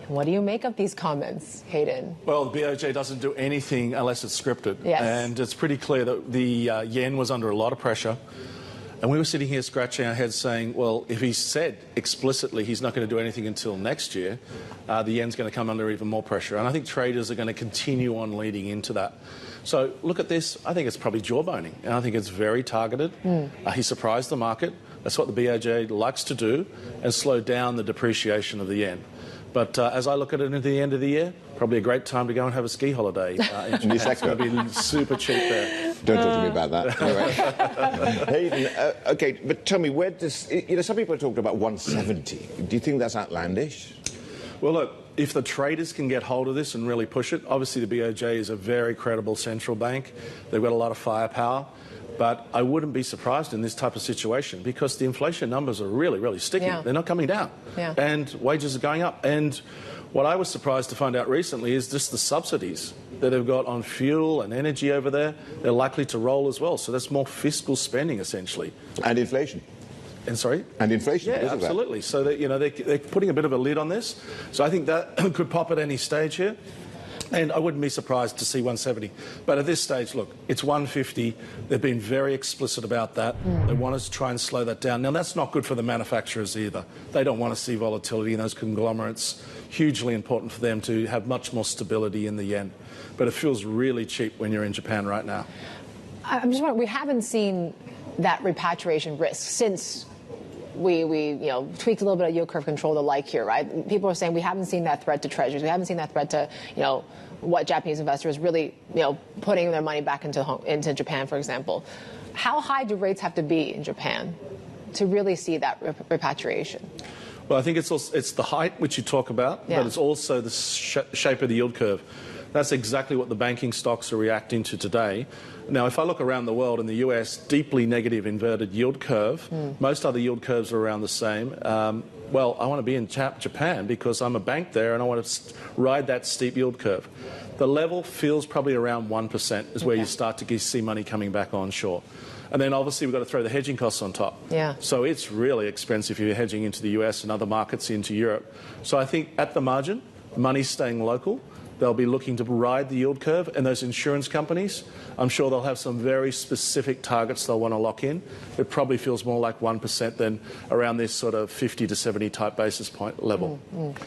What do you make of these comments, Hayden? Well, the BOJ doesn't do anything unless it's scripted. Yes. And it's pretty clear that the yen was under a lot of pressure. And we were sitting here scratching our heads saying, well, if he said explicitly he's not going to do anything until next year, the yen's going to come under even more pressure. And I think traders are going to continue on leading into that. So look at this. I think it's probably jawboning. And I think it's very targeted. He surprised the market. That's what the BOJ likes to do, and slow down the depreciation of the yen. But as I look at it into the end of the year, probably a great time to go and have a ski holiday. It's going to be super cheap there. Don't talk to me about that. Anyway. Hayden, OK, but tell me, where does... some people have talked about 170. Do you think that's outlandish? Well, look, if the traders can get hold of this and really push it, obviously the BOJ is a very credible central bank. They've got a lot of firepower. But I wouldn't be surprised in this type of situation because the inflation numbers are really, really sticky. Yeah. They're not coming down. Yeah. And wages are going up. And what I was surprised to find out recently is just the subsidies that they've got on fuel and energy over there. They're likely to roll as well. So that's more fiscal spending, essentially. And inflation. And sorry? And inflation. Yeah, absolutely. So that, they're putting a bit of a lid on this. So I think that could pop at any stage here. And I wouldn't be surprised to see 170. But at this stage, look, it's 150. They've been very explicit about that. They want us to try and slow that down. Now, that's not good for the manufacturers either. They don't want to see volatility in those conglomerates. Hugely important for them to have much more stability in the yen. But it feels really cheap when you're in Japan right now. I'm just wondering, we haven't seen that repatriation risk since we tweaked a little bit of yield curve control, the like here, right? People are saying we haven't seen that threat to treasuries. We haven't seen that threat to, what Japanese investors really, putting their money back into Japan, for example. How high do rates have to be in Japan to really see that repatriation? Well, I think it's the height which you talk about, but it's also the shape of the yield curve. That's exactly what the banking stocks are reacting to today. Now, if I look around the world, in the US, deeply negative inverted yield curve. Most other yield curves are around the same. Well, I want to be in Japan because I'm a bank there and I want to ride that steep yield curve. The level feels probably around 1% is where you start to see money coming back onshore. And then obviously we've got to throw the hedging costs on top. Yeah. So it's really expensive if you're hedging into the US and other markets into Europe. So I think at the margin, money's staying local. They'll be looking to ride the yield curve, and those insurance companies, I'm sure they'll have some very specific targets they'll want to lock in. It probably feels more like 1% than around this sort of 50 to 70 type basis point level.